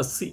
80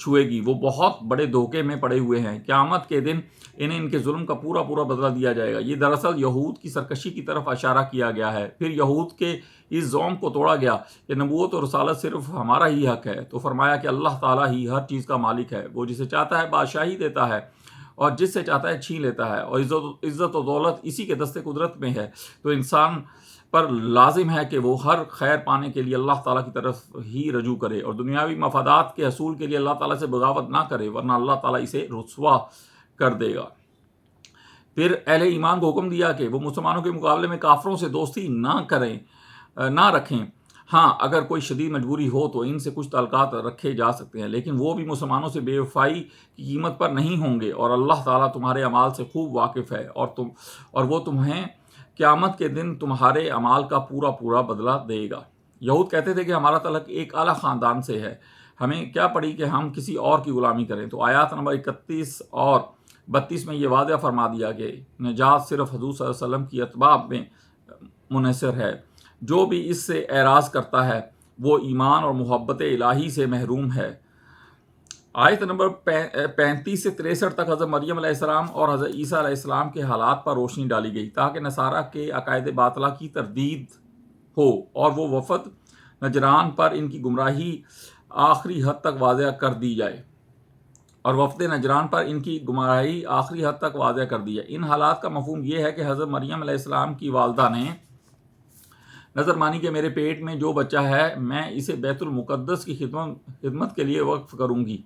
چھوئے گی، وہ بہت بڑے دھوکے میں پڑے ہوئے ہیں۔ قیامت کے دن انہیں ان کے ظلم کا پورا پورا بدلہ دیا جائے گا۔ یہ دراصل یہود کی سرکشی کی طرف اشارہ کیا گیا ہے۔ پھر یہود کے اس زوم کو توڑا گیا کہ نبوت اور رسالت صرف ہمارا ہی حق ہے، تو فرمایا کہ اللہ تعالیٰ ہی ہر چیز کا مالک ہے، وہ جسے چاہتا ہے بادشاہی دیتا ہے اور جس سے چاہتا ہے چھین لیتا ہے، اور عزت و دولت اسی کے دست قدرت میں ہے۔ تو انسان پر لازم ہے کہ وہ ہر خیر پانے کے لیے اللہ تعالیٰ کی طرف ہی رجوع کرے اور دنیاوی مفادات کے حصول کے لیے اللہ تعالیٰ سے بغاوت نہ کرے، ورنہ اللہ تعالیٰ اسے رسوا کر دے گا۔ پھر اہل ایمان کو حکم دیا کہ وہ مسلمانوں کے مقابلے میں کافروں سے دوستی نہ رکھیں۔ ہاں، اگر کوئی شدید مجبوری ہو تو ان سے کچھ تعلقات رکھے جا سکتے ہیں، لیکن وہ بھی مسلمانوں سے بے وفائی کی قیمت پر نہیں ہوں گے، اور اللہ تعالیٰ تمہارے اعمال سے خوب واقف ہے، اور وہ تمہیں قیامت کے دن تمہارے اعمال کا پورا پورا بدلہ دے گا۔ یہود کہتے تھے کہ ہمارا تعلق ایک اعلیٰ خاندان سے ہے، ہمیں کیا پڑی کہ ہم کسی اور کی غلامی کریں۔ تو آیات نمبر 31 اور 32 میں یہ واضح فرما دیا کہ نجات صرف حضور صلی اللہ علیہ وسلم کی اتباع میں منحصر ہے۔ جو بھی اس سے اعراض کرتا ہے وہ ایمان اور محبت الہی سے محروم ہے۔ آیت نمبر 35 سے 63 تک حضرت مریم علیہ السلام اور حضرت عیسیٰ علیہ السلام کے حالات پر روشنی ڈالی گئی تاکہ نصارہ کے عقائد باطلہ کی تردید ہو اور وہ وفد نجران پر ان کی گمراہی آخری حد تک واضح کر دی جائے۔ ان حالات کا مفہوم یہ ہے کہ حضرت مریم علیہ السلام کی والدہ نے نظر مانی کہ میرے پیٹ میں جو بچہ ہے میں اسے بیت المقدس کی خدمت کے لیے وقف کروں گی،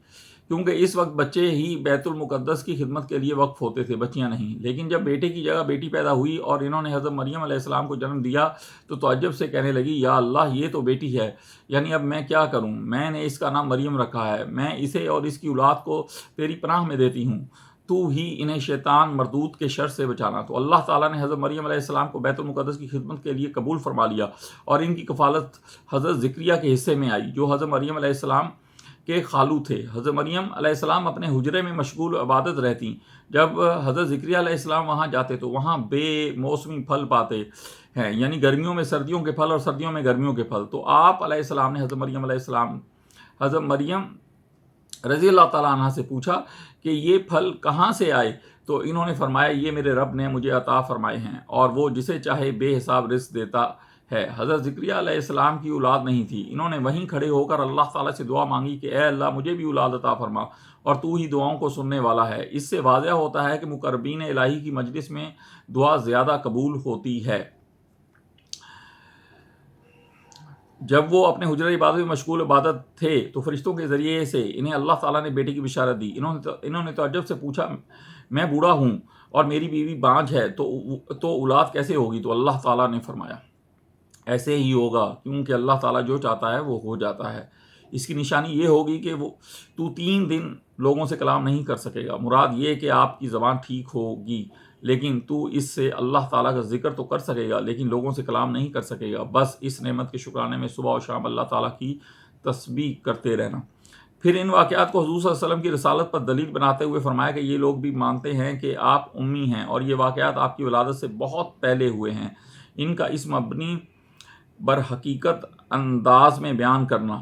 کیونکہ اس وقت بچے ہی بیت المقدس کی خدمت کے لیے وقف ہوتے تھے، بچیاں نہیں۔ لیکن جب بیٹے کی جگہ بیٹی پیدا ہوئی اور انہوں نے حضرت مریم علیہ السلام کو جنم دیا تو تعجب سے کہنے لگی، یا اللہ، یہ تو بیٹی ہے، یعنی اب میں کیا کروں؟ میں نے اس کا نام مریم رکھا ہے، میں اسے اور اس کی اولاد کو تیری پناہ میں دیتی ہوں، تو ہی انہیں شیطان مردود کے شر سے بچانا۔ تو اللہ تعالیٰ نے حضرت مریم علیہ السلام کو بیت المقدس کی خدمت کے لیے قبول فرما لیا، اور ان کی کفالت حضرت زکریا کے حصے میں آئی، جو حضرت مریم علیہ السلام کے خالو تھے۔ حضرت مریم علیہ السلام اپنے حجرے میں مشغول عبادت رہتی۔ جب حضرت زکریا علیہ السلام وہاں جاتے تو وہاں بے موسمی پھل پاتے ہیں، یعنی گرمیوں میں سردیوں کے پھل اور سردیوں میں گرمیوں کے پھل۔ تو آپ علیہ السلام نے حضرت مریم رضی اللہ تعالیٰ عنہ سے پوچھا کہ یہ پھل کہاں سے آئے؟ تو انہوں نے فرمایا، یہ میرے رب نے مجھے عطا فرمائے ہیں، اور وہ جسے چاہے بے حساب رزق دیتا ہے۔ حضرت زکریا علیہ السلام کی اولاد نہیں تھی۔ انہوں نے وہیں کھڑے ہو کر اللہ تعالیٰ سے دعا مانگی کہ اے اللہ، مجھے بھی اولاد عطا فرما، اور تو ہی دعاؤں کو سننے والا ہے۔ اس سے واضح ہوتا ہے کہ مقربین الہی کی مجلس میں دعا زیادہ قبول ہوتی ہے۔ جب وہ اپنے حجرہ عبادت میں مشغول عبادت تھے تو فرشتوں کے ذریعے سے انہیں اللہ تعالیٰ نے بیٹے کی بشارت دی۔ انہوں نے تعجب سے پوچھا، میں بوڑھا ہوں اور میری بیوی بانجھ ہے، تو اولاد کیسے ہوگی؟ تو اللہ تعالیٰ نے فرمایا، ایسے ہی ہوگا، کیونکہ اللہ تعالیٰ جو چاہتا ہے وہ ہو جاتا ہے۔ اس کی نشانی یہ ہوگی کہ تو 3 دن لوگوں سے کلام نہیں کر سکے گا، مراد یہ کہ آپ کی زبان ٹھیک ہوگی، لیکن تو اس سے اللہ تعالیٰ کا ذکر تو کر سکے گا لیکن لوگوں سے کلام نہیں کر سکے گا۔ بس اس نعمت کے شکرانے میں صبح و شام اللہ تعالیٰ کی تسبیح کرتے رہنا۔ پھر ان واقعات کو حضور صلی اللہ علیہ وسلم کی رسالت پر دلیل بناتے ہوئے فرمایا کہ یہ لوگ بھی مانتے ہیں کہ آپ امی ہیں، اور یہ واقعات آپ کی ولادت سے بہت پہلے ہوئے ہیں۔ ان کا اس مبنی بر حقیقت انداز میں بیان کرنا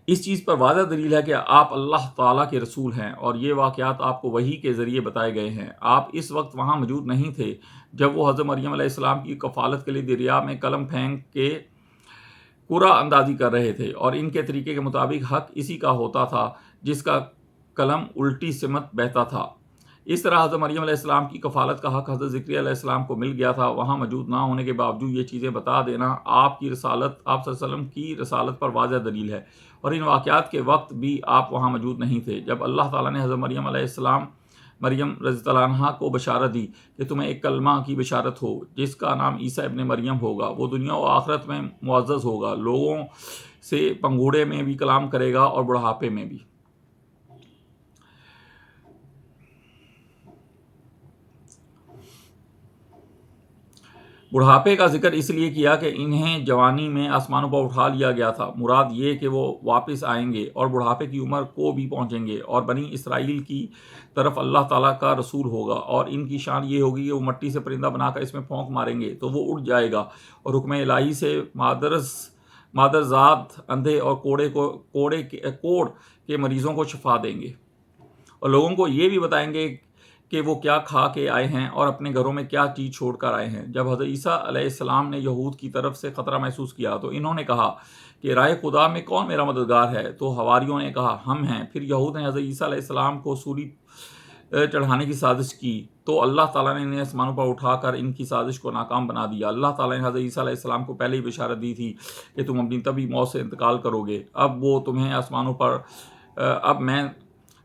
اس چیز پر واضح دلیل ہے کہ آپ اللہ تعالیٰ کے رسول ہیں، اور یہ واقعات آپ کو وحی کے ذریعے بتائے گئے ہیں۔ آپ اس وقت وہاں موجود نہیں تھے جب وہ حضرت مریم علیہ السلام کی کفالت کے لیے دریا میں قلم پھینک کے قرعہ اندازی کر رہے تھے، اور ان کے طریقے کے مطابق حق اسی کا ہوتا تھا جس کا قلم الٹی سمت بہتا تھا۔ اس طرح حضرت مریم علیہ السلام کی کفالت کا حق حضرت زکریا علیہ السلام کو مل گیا تھا۔ وہاں موجود نہ ہونے کے باوجود یہ چیزیں بتا دینا آپ صلی اللہ علیہ وسلم کی رسالت پر واضح دلیل ہے، اور ان واقعات کے وقت بھی آپ وہاں موجود نہیں تھے جب اللہ تعالیٰ نے حضرت مریم رضی اللہ عنہا کو بشارت دی کہ تمہیں ایک کلمہ کی بشارت ہو جس کا نام عیسیٰ ابن مریم ہوگا، وہ دنیا و آخرت میں معزز ہوگا، لوگوں سے پنگوڑے میں بھی کلام کرے گا اور بڑھاپے میں بھی۔ بڑھاپے کا ذکر اس لیے کیا کہ انہیں جوانی میں آسمانوں پر اٹھا لیا گیا تھا، مراد یہ کہ وہ واپس آئیں گے اور بڑھاپے کی عمر کو بھی پہنچیں گے، اور بنی اسرائیل کی طرف اللہ تعالیٰ کا رسول ہوگا، اور ان کی شان یہ ہوگی کہ وہ مٹی سے پرندہ بنا کر اس میں پھونک ماریں گے تو وہ اڑ جائے گا، اور حکم الہی سے مادرس مادرزاد اندھے اور کوڑ کے مریضوں کو شفا دیں گے، اور لوگوں کو یہ بھی بتائیں گے کہ وہ کیا کھا کے آئے ہیں اور اپنے گھروں میں کیا چیز چھوڑ کر آئے ہیں۔ جب حضرت عیسیٰ علیہ السلام نے یہود کی طرف سے خطرہ محسوس کیا تو انہوں نے کہا کہ راہ خدا میں کون میرا مددگار ہے؟ تو حواریوں نے کہا ہم ہیں۔ پھر یہود نے حضرت عیسیٰ علیہ السلام کو سولی چڑھانے کی سازش کی تو اللہ تعالیٰ نے انہیں آسمانوں پر اٹھا کر ان کی سازش کو ناکام بنا دیا۔ اللہ تعالیٰ نے حضرت عیسیٰ علیہ السلام کو پہلے ہی بشارت دی تھی کہ تم اپنی طبی موت سے انتقال کرو گے۔ اب میں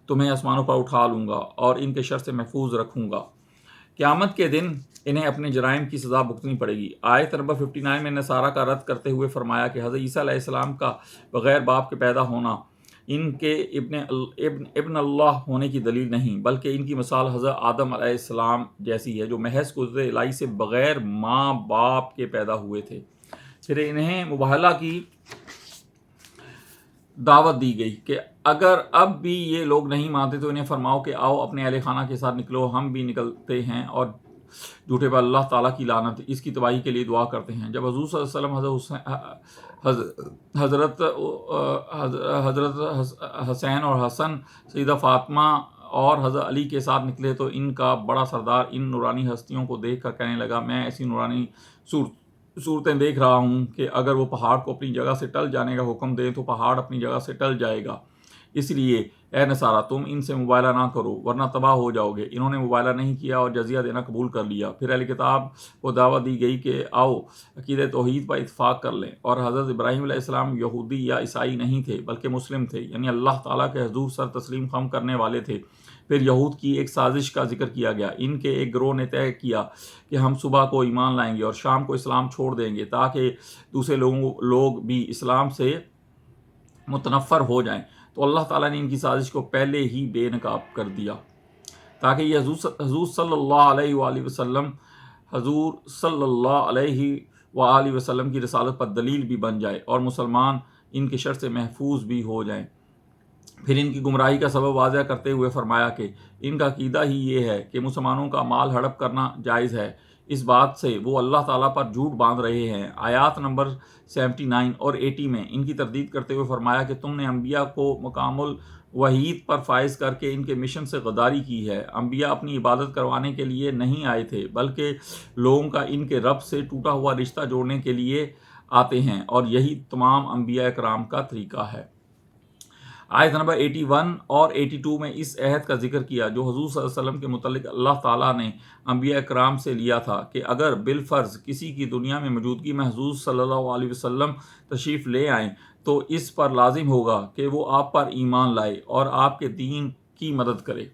تمہیں آسمانوں پر اٹھا لوں گا اور ان کے شر سے محفوظ رکھوں گا۔ قیامت کے دن انہیں اپنے جرائم کی سزا بھگتنی پڑے گی۔ آیت نمبر 59 میں نصارہ کا رد کرتے ہوئے فرمایا کہ حضرت عیسیٰ علیہ السلام کا بغیر باپ کے پیدا ہونا ان کے ابن اللہ ہونے کی دلیل نہیں، بلکہ ان کی مثال حضرت آدم علیہ السلام جیسی ہے جو محض قدرت الہی سے بغیر ماں باپ کے پیدا ہوئے تھے۔ پھر انہیں مباہلہ کی دعوت دی گئی کہ اگر اب بھی یہ لوگ نہیں مانتے تو انہیں فرماؤ کہ آؤ اپنے اہل خانہ کے ساتھ نکلو، ہم بھی نکلتے ہیں اور جھوٹے پر اللہ تعالیٰ کی لعنت اس کی تباہی کے لیے دعا کرتے ہیں۔ جب حضور صلی اللہ علیہ وسلم حضرت حسین اور حسن، سیدہ فاطمہ اور حضرت علی کے ساتھ نکلے تو ان کا بڑا سردار ان نورانی ہستیوں کو دیکھ کر کہنے لگا میں ایسی نورانی صورتیں دیکھ رہا ہوں کہ اگر وہ پہاڑ کو اپنی جگہ سے ٹل جانے کا حکم دیں تو پہاڑ اپنی جگہ سے ٹل جائے گا، اس لیے اے نصارہ تم ان سے مباہلہ نہ کرو ورنہ تباہ ہو جاؤ گے۔ انہوں نے مباہلہ نہیں کیا اور جزیہ دینا قبول کر لیا۔ پھر اہل کتاب کو دعوت دی گئی کہ آؤ عقیدہ توحید پر اتفاق کر لیں، اور حضرت ابراہیم علیہ السلام یہودی یا عیسائی نہیں تھے بلکہ مسلم تھے، یعنی اللہ تعالیٰ کے حضور سر تسلیم خم کرنے والے تھے۔ پھر یہود کی ایک سازش کا ذکر کیا گیا۔ ان کے ایک گروہ نے طے کیا کہ ہم صبح کو ایمان لائیں گے اور شام کو اسلام چھوڑ دیں گے تاکہ دوسرے لوگ بھی اسلام سے متنفر ہو جائیں، تو اللہ تعالیٰ نے ان کی سازش کو پہلے ہی بے نقاب کر دیا تاکہ یہ حضور صلی اللہ علیہ وسلم کی رسالت پر دلیل بھی بن جائے اور مسلمان ان کے شر سے محفوظ بھی ہو جائیں۔ پھر ان کی گمراہی کا سبب واضح کرتے ہوئے فرمایا کہ ان کا عقیدہ ہی یہ ہے کہ مسلمانوں کا مال ہڑپ کرنا جائز ہے، اس بات سے وہ اللہ تعالیٰ پر جھوٹ باندھ رہے ہیں۔ آیات نمبر 79 اور 80 میں ان کی تردید کرتے ہوئے فرمایا کہ تم نے انبیاء کو مقام الوحید پر فائز کر کے ان کے مشن سے غداری کی ہے۔ انبیاء اپنی عبادت کروانے کے لیے نہیں آئے تھے بلکہ لوگوں کا ان کے رب سے ٹوٹا ہوا رشتہ جوڑنے کے لیے آتے ہیں، اور یہی تمام انبیاء کرام کا طریقہ ہے۔ آیت نمبر 81 اور 82 میں اس عہد کا ذکر کیا جو حضور صلی اللہ علیہ وسلم کے متعلق اللہ تعالیٰ نے انبیاء کرام سے لیا تھا کہ اگر بالفرض کسی کی دنیا میں موجودگی میں حضور صلی اللہ علیہ وسلم تشریف لے آئیں تو اس پر لازم ہوگا کہ وہ آپ پر ایمان لائے اور آپ کے دین کی مدد کرے۔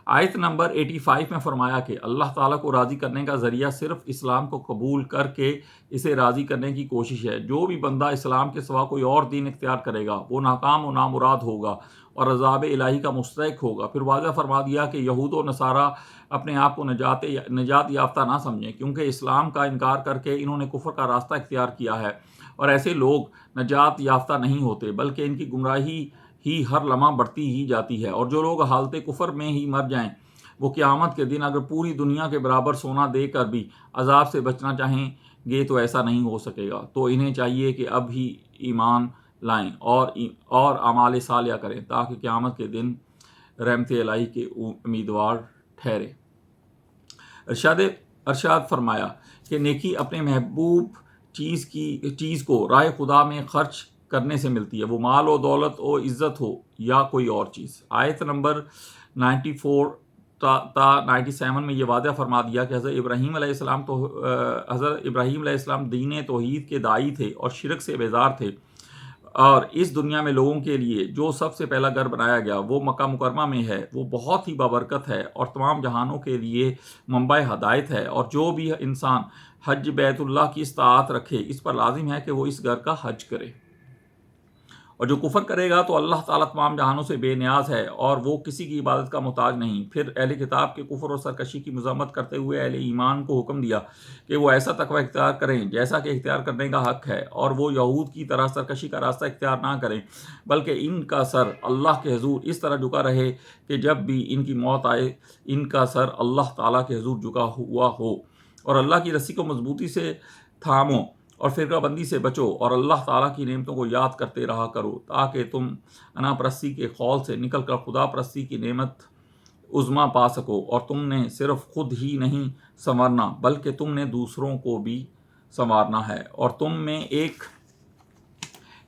آیت نمبر 85 میں فرمایا کہ اللہ تعالیٰ کو راضی کرنے کا ذریعہ صرف اسلام کو قبول کر کے اسے راضی کرنے کی کوشش ہے۔ جو بھی بندہ اسلام کے سوا کوئی اور دین اختیار کرے گا وہ ناکام و نامراد ہوگا اور عذاب الہی کا مستحق ہوگا۔ پھر واضح فرما دیا کہ یہود و نصارہ اپنے آپ کو نجات یافتہ نہ سمجھیں، کیونکہ اسلام کا انکار کر کے انہوں نے کفر کا راستہ اختیار کیا ہے، اور ایسے لوگ نجات یافتہ نہیں ہوتے بلکہ ان کی گمراہی ہی ہر لمحہ بڑھتی ہی جاتی ہے۔ اور جو لوگ حالت کفر میں ہی مر جائیں وہ قیامت کے دن اگر پوری دنیا کے برابر سونا دے کر بھی عذاب سے بچنا چاہیں گے تو ایسا نہیں ہو سکے گا۔ تو انہیں چاہیے کہ اب ہی ایمان لائیں اور اعمال صالحہ کریں تاکہ قیامت کے دن رحمت الہی کے امیدوار ٹھہرے۔ ارشاد فرمایا کہ نیکی اپنے محبوب چیز کو راہ خدا میں خرچ کرنے سے ملتی ہے، وہ مال و دولت و عزت ہو یا کوئی اور چیز۔ آیت نمبر 94 تا 97 میں یہ واضح فرما دیا کہ حضرت ابراہیم علیہ السلام دین توحید کے داعی تھے اور شرک سے بیزار تھے، اور اس دنیا میں لوگوں کے لیے جو سب سے پہلا گھر بنایا گیا وہ مکہ مکرمہ میں ہے، وہ بہت ہی بابرکت ہے اور تمام جہانوں کے لیے منبع ہدایت ہے۔ اور جو بھی انسان حج بیت اللہ کی استطاعت رکھے اس پر لازم ہے کہ وہ اس گھر کا حج کرے، اور جو کفر کرے گا تو اللہ تعالیٰ تمام جہانوں سے بے نیاز ہے اور وہ کسی کی عبادت کا محتاج نہیں۔ پھر اہل کتاب کے کفر اور سرکشی کی مذمت کرتے ہوئے اہل ایمان کو حکم دیا کہ وہ ایسا تقوی اختیار کریں جیسا کہ اختیار کرنے کا حق ہے، اور وہ یہود کی طرح سرکشی کا راستہ اختیار نہ کریں بلکہ ان کا سر اللہ کے حضور اس طرح جھکا رہے کہ جب بھی ان کی موت آئے ان کا سر اللہ تعالیٰ کے حضور جھکا ہوا ہو، اور اللہ کی رسی کو مضبوطی سے تھامو اور فرقہ بندی سے بچو اور اللہ تعالیٰ کی نعمتوں کو یاد کرتے رہا کرو تاکہ تم انا پرستی کے خول سے نکل کر خدا پرستی کی نعمت عظما پا سکو، اور تم نے صرف خود ہی نہیں سنورنا بلکہ تم نے دوسروں کو بھی سنوارنا ہے، اور تم میں ایک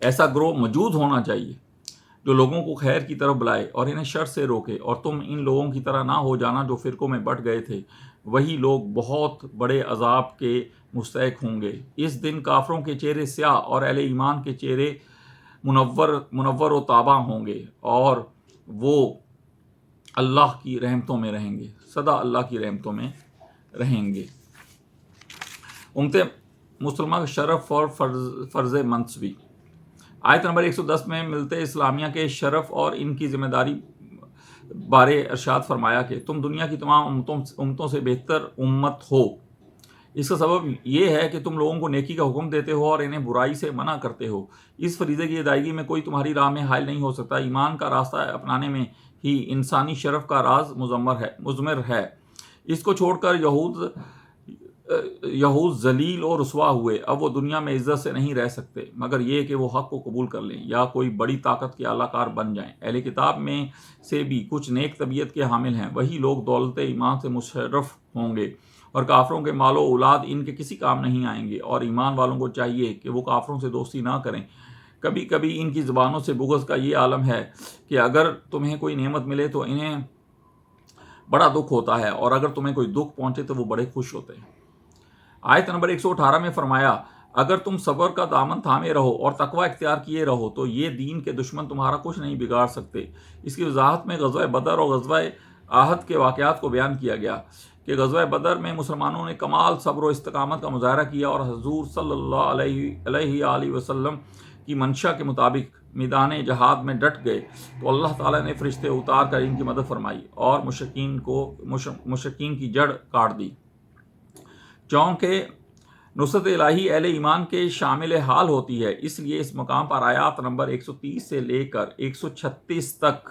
ایسا گروہ موجود ہونا چاہیے جو لوگوں کو خیر کی طرف بلائے اور انہیں شر سے روکے، اور تم ان لوگوں کی طرح نہ ہو جانا جو فرقوں میں بٹ گئے تھے، وہی لوگ بہت بڑے عذاب کے مستحق ہوں گے۔ اس دن کافروں کے چہرے سیاہ اور اہل ایمان کے چہرے منور و تاباں ہوں گے، اور وہ اللہ کی رحمتوں میں رہیں گے، سدا اللہ کی رحمتوں میں رہیں گے۔ امت مسلمہ کا شرف اور فرض منصبی۔ آیت نمبر 110 میں ملت اسلامیہ کے شرف اور ان کی ذمہ داری بارے ارشاد فرمایا کہ تم دنیا کی تمام امتوں سے بہتر امت ہو۔ اس کا سبب یہ ہے کہ تم لوگوں کو نیکی کا حکم دیتے ہو اور انہیں برائی سے منع کرتے ہو۔ اس فریضے کی ادائیگی میں کوئی تمہاری راہ میں حائل نہیں ہو سکتا۔ ایمان کا راستہ اپنانے میں ہی انسانی شرف کا راز مضمر ہے۔ اس کو چھوڑ کر یہود ذلیل اور رسوا ہوئے۔ اب وہ دنیا میں عزت سے نہیں رہ سکتے مگر یہ کہ وہ حق کو قبول کر لیں یا کوئی بڑی طاقت کے اعلی کار بن جائیں۔ اہل کتاب میں سے بھی کچھ نیک طبیعت کے حامل ہیں، وہی لوگ دولت ایمان سے مشرف ہوں گے، اور کافروں کے مال و اولاد ان کے کسی کام نہیں آئیں گے۔ اور ایمان والوں کو چاہیے کہ وہ کافروں سے دوستی نہ کریں۔ کبھی کبھی ان کی زبانوں سے بغض کا یہ عالم ہے کہ اگر تمہیں کوئی نعمت ملے تو انہیں بڑا دکھ ہوتا ہے، اور اگر تمہیں کوئی دکھ پہنچے تو وہ بڑے خوش ہوتے ہیں۔ آیت نمبر 118 میں فرمایا اگر تم صبر کا دامن تھامے رہو اور تقوی اختیار کیے رہو تو یہ دین کے دشمن تمہارا کچھ نہیں بگاڑ سکتے۔ اس کی وضاحت میں غزوہ بدر اور غزوہ احد کے واقعات کو بیان کیا گیا کہ غزوہ بدر میں مسلمانوں نے کمال صبر و استقامت کا مظاہرہ کیا اور حضور صلی اللہ علیہ وسلم کی منشا کے مطابق میدان جہاد میں ڈٹ گئے تو اللہ تعالیٰ نے فرشتے اتار کر ان کی مدد فرمائی اور مشرکین کی جڑ کاٹ دی۔ چونکہ نصرت الہی اہل ایمان کے شامل حال ہوتی ہے، اس لیے اس مقام پر آیات نمبر 130 سے لے کر 136 تک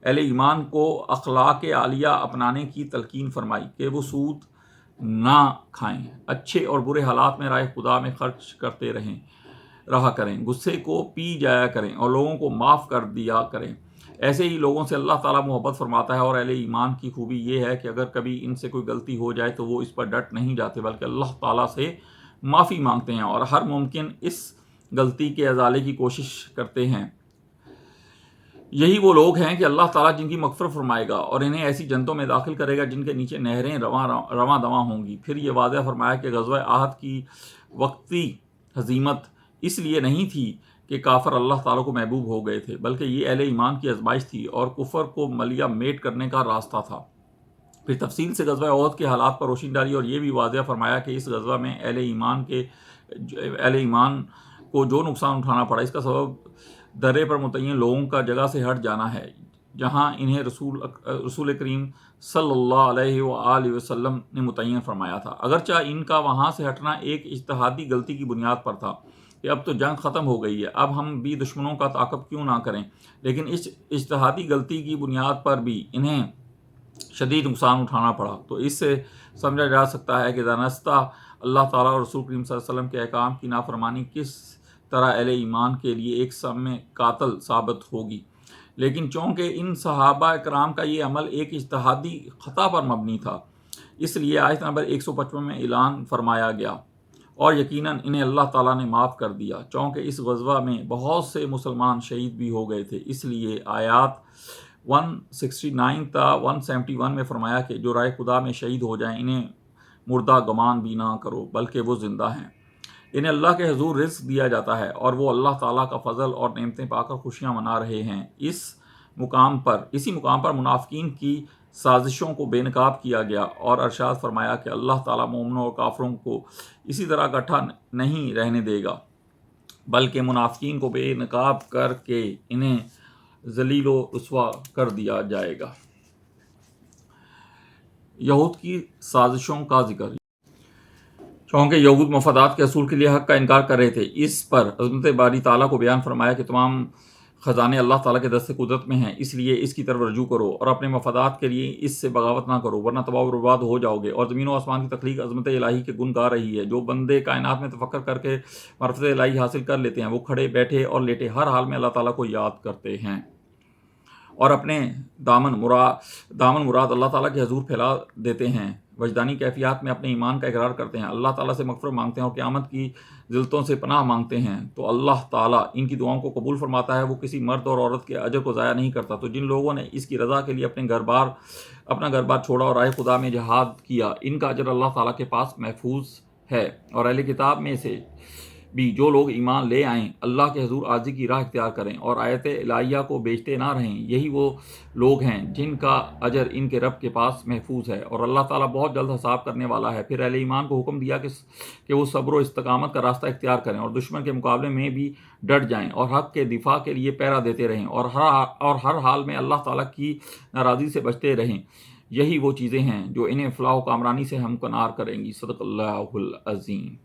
اہل ایمان کو اخلاق عالیہ اپنانے کی تلقین فرمائی کہ وہ سود نہ کھائیں، اچھے اور برے حالات میں راہ خدا میں خرچ کرتے رہا کریں، غصے کو پی جایا کریں اور لوگوں کو معاف کر دیا کریں۔ ایسے ہی لوگوں سے اللہ تعالیٰ محبت فرماتا ہے، اور اہل ایمان کی خوبی یہ ہے کہ اگر کبھی ان سے کوئی غلطی ہو جائے تو وہ اس پر ڈٹ نہیں جاتے بلکہ اللہ تعالیٰ سے معافی مانگتے ہیں اور ہر ممکن اس غلطی کے ازالے کی کوشش کرتے ہیں۔ یہی وہ لوگ ہیں کہ اللہ تعالیٰ جن کی مغفرت فرمائے گا اور انہیں ایسی جنتوں میں داخل کرے گا جن کے نیچے نہریں رواں دواں ہوں گی۔ پھر یہ واضح فرمایا کہ غزوہ احد کی وقتی ہزیمت اس لیے نہیں تھی کہ کافر اللہ تعالیٰ کو محبوب ہو گئے تھے بلکہ یہ اہل ایمان کی آزمائش تھی اور کفر کو ملیا میٹ کرنے کا راستہ تھا۔ پھر تفصیل سے غزوہ احد کے حالات پر روشنی ڈالی اور یہ بھی واضح فرمایا کہ اس غزوہ میں اہل ایمان کو جو نقصان اٹھانا پڑا اس کا سبب درے پر متعین لوگوں کا جگہ سے ہٹ جانا ہے جہاں انہیں رسول کریم صلی اللہ علیہ وآلہ وسلم نے متعین فرمایا تھا، اگرچہ ان کا وہاں سے ہٹنا ایک اجتہادی غلطی کی بنیاد پر تھا کہ اب تو جنگ ختم ہو گئی ہے، اب ہم بھی دشمنوں کا تعاقب کیوں نہ کریں، لیکن اس اجتہادی غلطی کی بنیاد پر بھی انہیں شدید نقصان اٹھانا پڑا۔ تو اس سے سمجھا جا سکتا ہے کہ دانستہ اللہ تعالیٰ اور رسول کریم صلی اللہ علیہ وسلم کے احکام کی نافرمانی کس طرح اہل ایمان کے لیے ایک سم قاتل ثابت ہوگی، لیکن چونکہ ان صحابہ کرام کا یہ عمل ایک اجتہادی خطا پر مبنی تھا اس لیے آیت نمبر 155 میں اعلان فرمایا گیا اور یقیناً انہیں اللہ تعالیٰ نے معاف کر دیا، چونکہ اس غزوہ میں بہت سے مسلمان شہید بھی ہو گئے تھے۔ اس لیے آیات 169 تا 171 میں فرمایا کہ جو راہ خدا میں شہید ہو جائیں انہیں مردہ گمان بھی نہ کرو بلکہ وہ زندہ ہیں، انہیں اللہ کے حضور رزق دیا جاتا ہے اور وہ اللہ تعالیٰ کا فضل اور نعمتیں پا کر خوشیاں منا رہے ہیں۔ اسی مقام پر منافقین کی سازشوں کو بے نقاب کیا گیا اور ارشاد فرمایا کہ اللہ تعالیٰ مومنوں اور کافروں کو اسی طرح اکٹھا نہیں رہنے دے گا بلکہ منافقین کو بے نقاب کر کے انہیں ذلیل و رسوا کر دیا جائے گا۔ یہود کی سازشوں کا ذکر۔ چونکہ یہود مفادات کے اصول کے لیے حق کا انکار کر رہے تھے، اس پر عظمت باری تعالیٰ کو بیان فرمایا کہ تمام خزانے اللہ تعالیٰ کے دست قدرت میں ہیں، اس لیے اس کی طرف رجوع کرو اور اپنے مفادات کے لیے اس سے بغاوت نہ کرو، ورنہ تباہ و برباد ہو جاؤ گے۔ اور زمین و آسمان کی تخلیق عظمت الہی کے گن گا رہی ہے۔ جو بندے کائنات میں تفکر کر کے معرفت الہی حاصل کر لیتے ہیں، وہ کھڑے بیٹھے اور لیٹے ہر حال میں اللہ تعالیٰ کو یاد کرتے ہیں اور اپنے دامن مراد اللہ تعالیٰ کے حضور پھیلا دیتے ہیں۔ وجدانی کیفیات میں اپنے ایمان کا اقرار کرتے ہیں، اللہ تعالیٰ سے مغفرت مانگتے ہیں اور قیامت کی ذلتوں سے پناہ مانگتے ہیں، تو اللہ تعالیٰ ان کی دعاؤں کو قبول فرماتا ہے۔ وہ کسی مرد اور عورت کے اجر کو ضائع نہیں کرتا۔ تو جن لوگوں نے اس کی رضا کے لیے اپنا گھر بار چھوڑا اور راہ خدا میں جہاد کیا، ان کا اجر اللہ تعالیٰ کے پاس محفوظ ہے۔ اور اہل کتاب میں سے بھی جو لوگ ایمان لے آئیں، اللہ کے حضور عاجزی کی راہ اختیار کریں اور آیت الہیہ کو بیچتے نہ رہیں، یہی وہ لوگ ہیں جن کا اجر ان کے رب کے پاس محفوظ ہے، اور اللہ تعالیٰ بہت جلد حساب کرنے والا ہے۔ پھر اہل ایمان کو حکم دیا کہ وہ صبر و استقامت کا راستہ اختیار کریں اور دشمن کے مقابلے میں بھی ڈٹ جائیں اور حق کے دفاع کے لیے پہرا دیتے رہیں اور ہر حال میں اللہ تعالیٰ کی ناراضی سے بچتے رہیں۔ یہی وہ چیزیں ہیں جو انہیں فلاح و کامرانی سے ہمکنار کریں گی۔ صدق اللہ العظیم۔